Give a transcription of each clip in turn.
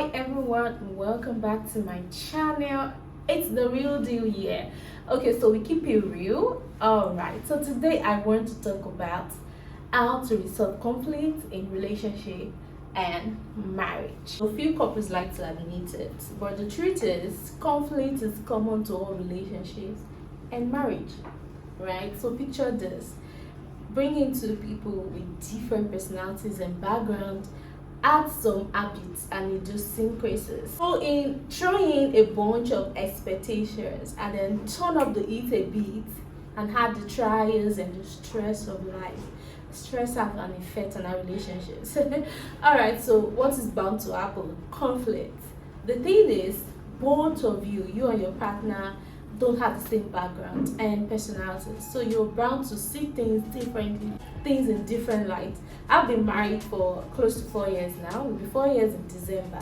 Hi everyone, welcome back to my channel. It's the real deal here. Okay, so we keep it real. Alright, so today I want to talk about how to resolve conflict in relationship and marriage. A few couples like to admit it, but the truth is conflict is common to all relationships and marriage, right? So picture this: bringing two people with different personalities and backgrounds, add some habits and idiosyncrasies. So in throwing a bunch of expectations and then turn up the heat a bit and have the trials and the stress of life. Stress have an effect on our relationships. Alright, so what is bound to happen? Conflict. The thing is, both of you and your partner don't have the same background and personalities, so you're bound to see things differently, things in different light. I've been married for close to 4 years now. It'll be 4 years in December,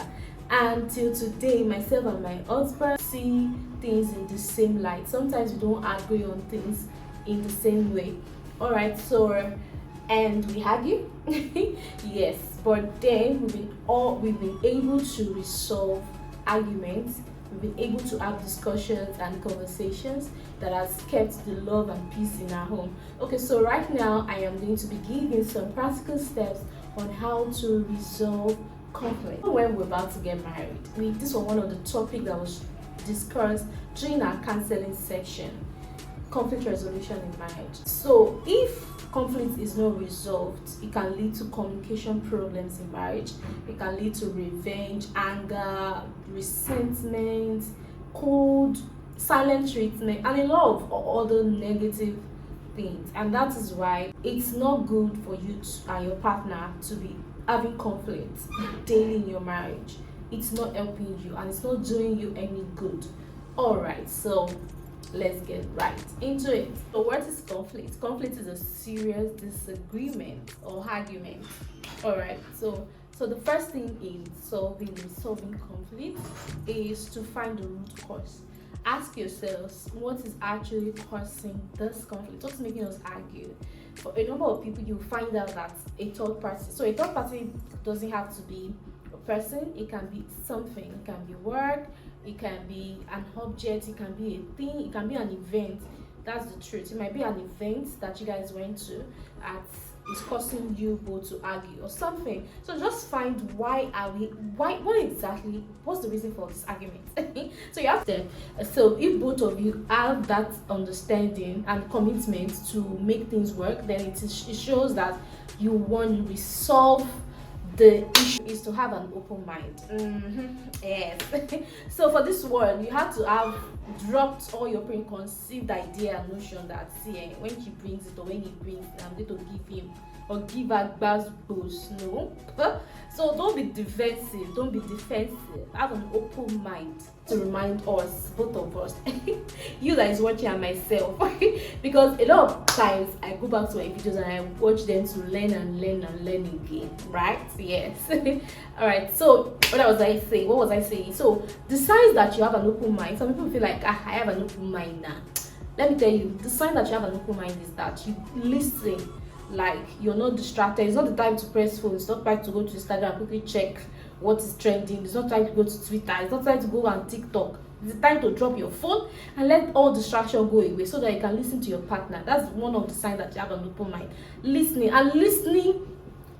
and till today myself and my husband see things in the same light. Sometimes we don't agree on things in the same way. All right, so and we argue. Yes, but then we've been able to resolve arguments. We've been able to have discussions and conversations that has kept the love and peace in our home. Okay, so right now I am going to be giving some practical steps on how to resolve conflict. When we're about to get married, this was one of the topics that was discussed during our counseling section: conflict resolution in marriage. So if conflict is not resolved, it can lead to communication problems in marriage. It can lead to revenge, anger, resentment, cold, silent treatment, and a lot of other negative things. And that is why it's not good for you and your partner to be having conflict daily in your marriage. It's not helping you and it's not doing you any good. All right, so let's get right into it. So what is conflict? Conflict is a serious disagreement or argument. All right, so the first thing in resolving conflict is to find the root cause. Ask yourselves, what is actually causing this conflict? What's making us argue? For a number of people, you find out that a third party. So a third party doesn't have to be a person. It can be something. It can be work. It can be an object. It can be a thing. It can be an event. That's the truth. It might be an event that you guys went to at is causing you both to argue or something. So just find what's the reason for this argument. So you have to, so if both of you have that understanding and commitment to make things work, then it shows that you want to resolve the issue. Is to have an open mind. Yes. So for this one, you have to have dropped all your preconceived idea and notion that when she brings it or when he brings it, I'm going to give him or give her bad boost. No. So don't be defensive. Don't be defensive. Have an open mind. To remind us, both of us, you that is watching and myself, because a lot of times I go back to my videos and I watch them to learn again, right? Yes. All right, so what was I saying? So the signs that you have an open mind, some people feel like, I have an open mind now. Let me tell you, the sign that you have an open mind is that you listen, like you're not distracted. It's not the time to press phone. It's not time to go to Instagram and quickly check what is trending. It's not time to go to Twitter. It's not time to go on TikTok. It's time to drop your phone and let all distraction go away so that you can listen to your partner. That's one of the signs that you have an open mind. Listening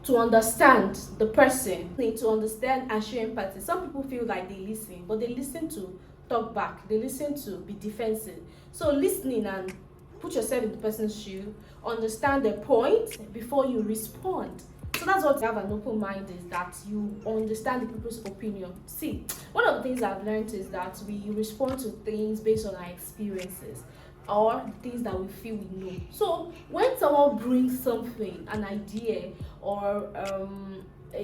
to understand the person, to understand and show empathy. Some people feel like they listen, but they listen to talk back. They listen to be defensive. So listening and put yourself in the person's shoe, understand their point before you respond. So that's what you have an open mind is, that you understand the people's opinion. See, one of the things I've learned is that we respond to things based on our experiences or things that we feel we know. So when someone brings something, an idea or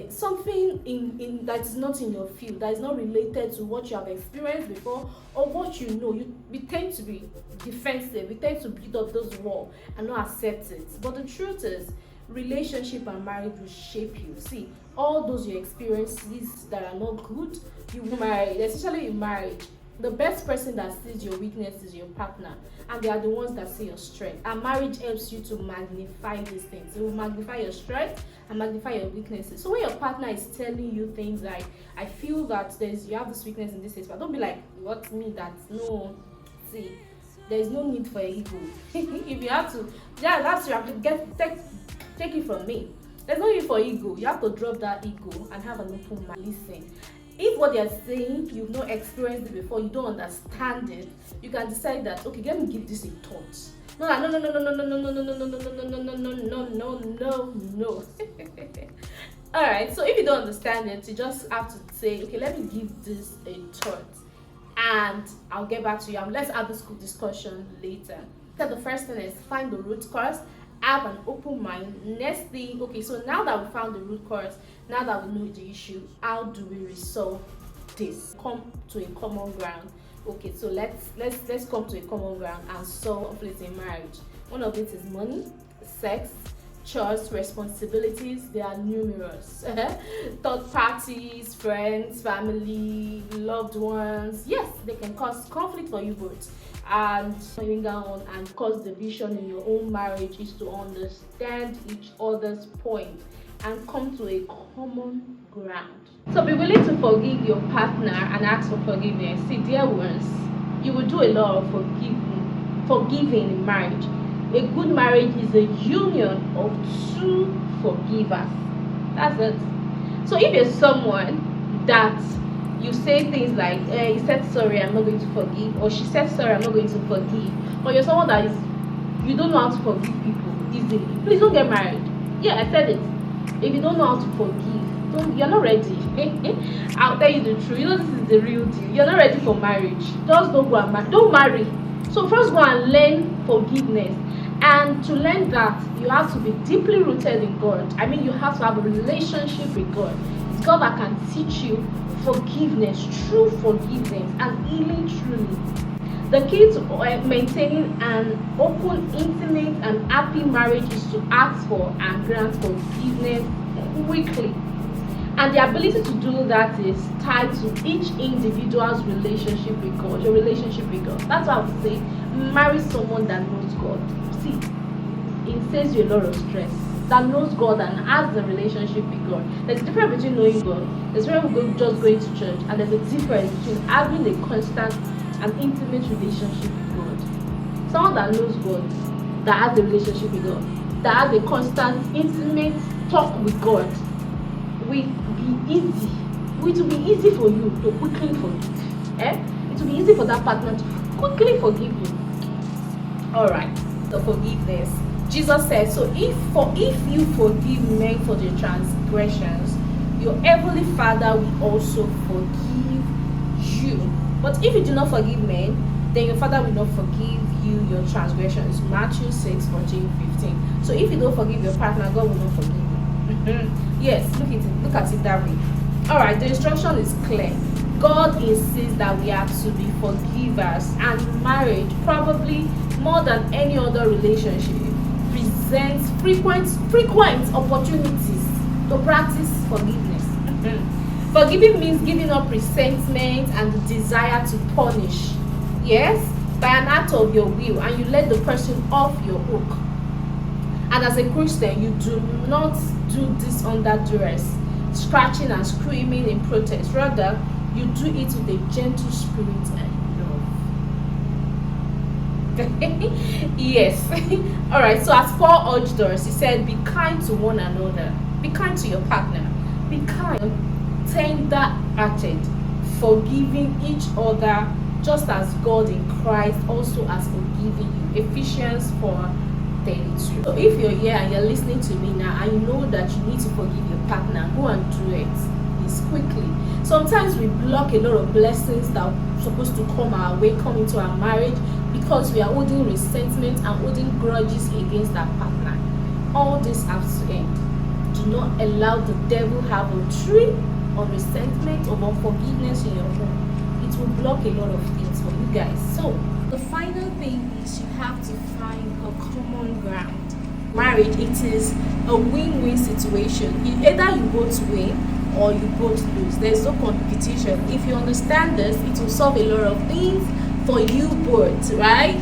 something in that is not in your field, that is not related to what you have experienced before or what you know, we tend to be defensive. We tend to build up those walls and not accept it. But the truth is, relationship and marriage will shape you. See, all those your experiences that are not good, you marry, especially in marriage, The best person that sees your weakness is your partner, and they are the ones that see your strength. And marriage helps you to magnify these things. It will magnify your strength and magnify your weaknesses. So when your partner is telling you things like, I feel that you have this weakness in this area, but don't be like, what me that? No, see, there is no need for ego. If you have to, yeah, that's you have to take it from me. There's no need for ego. You have to drop that ego and have an open mind. Listen. If what they're saying you've not experienced it before, you don't understand it, you can decide that, okay, let me give this a thought. No. Alright, so if you don't understand it, you just have to say, okay, let me give this a thought and I'll get back to you. Let's have this discussion later. So the first thing is find the root cause, have an open mind. Next thing, okay, so now that we found the root cause, now that we know the issue, how do we resolve this? Come to a common ground. Okay, so let's come to a common ground and solve conflict in marriage. One of it is money, sex, chores, responsibilities. They are numerous. Third parties, friends, family, loved ones. Yes, they can cause conflict for you both. And going down and cause division in your own marriage is to understand each other's point and come to a common ground. So be willing to forgive your partner and ask for forgiveness. See, dear ones, you will do a lot of forgiving in marriage. A good marriage is a union of two forgivers. That's it. So if you're someone that you say things like, he said sorry, I'm not going to forgive, or she said sorry, I'm not going to forgive, or you're someone that you don't know how to forgive people easily, please don't get married. Yeah, I said it. If you don't know how to forgive, you're not ready. I'll tell you the truth. You know, this is the real deal. You're not ready for marriage. Just don't go and marry. Don't marry. So first go and learn forgiveness. And to learn that, you have to be deeply rooted in God. I mean, you have to have a relationship with God. It's God that can teach you forgiveness, true forgiveness, and healing truly. The key to maintaining an open, intimate, and happy marriage is to ask for and grant forgiveness quickly. And the ability to do that is tied to each individual's relationship with God, your relationship with God. That's why I would say, marry someone that knows God. See, it saves you a lot of stress. That knows God and has the relationship with God. There's a difference between knowing God, there's a difference between just going to church, and there's a difference between having a constant and intimate relationship with God. Someone that knows God, that has a relationship with God, that has a constant, intimate talk with God, will be easy. It will be easy for you to quickly forgive. It will be easy for that partner to quickly forgive you. Alright, the forgiveness. Jesus said, so if you forgive men for their transgressions, your heavenly Father will also forgive you. But if you do not forgive men, then your Father will not forgive you your transgressions. Matthew 6:14-15. So if you don't forgive your partner, God will not forgive you. Yes, look at it that way. Alright, the instruction is clear. God insists that we have to be forgivers, and marriage, probably more than any other relationship, presents frequent opportunities to practice forgiveness. Forgiving means giving up resentment and the desire to punish. Yes, by an act of your will, and you let the person off your hook. And as a Christian, you do not do this under duress, scratching and screaming in protest. Rather, you do it with a gentle spirit and love. Yes. Alright, so as Paul urged us, he said, be kind to one another. Be kind to your partner. Be kind, tender-hearted, forgiving each other, just as God in Christ also has forgiven you. Ephesians 4:32. So if you're here and you're listening to me now, and you know that you need to forgive your partner, go and do it. It's quickly. Sometimes we block a lot of blessings that are supposed to come our way, come into our marriage, because we are holding resentment and holding grudges against our partner. All this has to end. Do not allow the devil have a tree of resentment or unforgiveness in your home. It will block a lot of things for you guys. So the final thing is you have to find a common ground. Marriage, it is a win-win situation. Either you both win or you both lose. There's no competition. If you understand this, it will solve a lot of things for you both, right?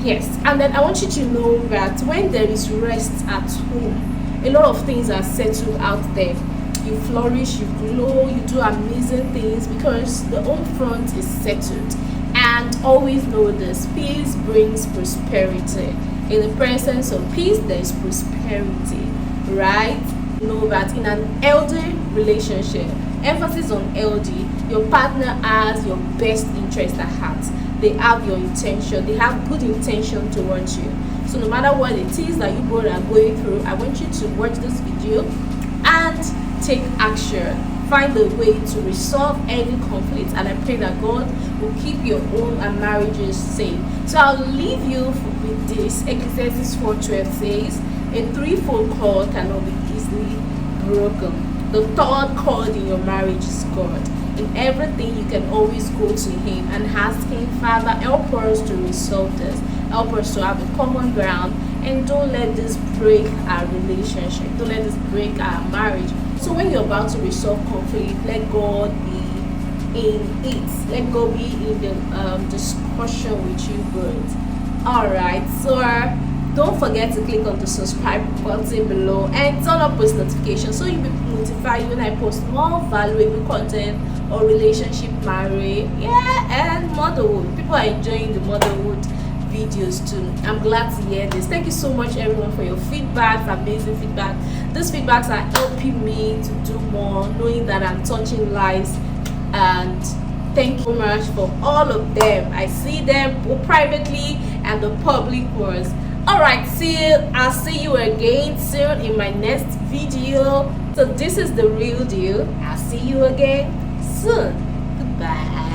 Yes. And then I want you to know that when there is rest at home, a lot of things are settled out there. You flourish, you glow, you do amazing things because the home front is settled. And always know this: peace brings prosperity. In the presence of peace, there is prosperity, right? Know that in an healthy relationship, emphasis on healthy, your partner has your best interest at heart. They have your intention, they have good intention towards you. So no matter what it is that you both are going through, I want you to watch this video and take action. Find a way to resolve any conflict, and I pray that God will keep your home and marriages safe. So I'll leave you with this. Ecclesiastes 4:12 says, a threefold cord cannot be easily broken. The third cord in your marriage is God. In everything, you can always go to Him and ask Him, Father, help us to resolve this. Help us to have a common ground, and don't let this break our relationship. Don't let this break our marriage. So when you're about to resolve conflict, let God be in it. Let God be in the discussion with you both. Alright, so don't forget to click on the subscribe button below and turn on post notifications so you'll be notified when I post more valuable content or relationship, marriage, and motherhood. People are enjoying the motherhood videos too. I'm glad to hear this. Thank you so much everyone for your feedback, for amazing feedback. These feedbacks are helping me to do more, knowing that I'm touching lives, and thank you so much for all of them. I see them both privately and the public ones. Alright, I'll see you again soon in my next video. So this is the real deal. I'll see you again soon. Goodbye.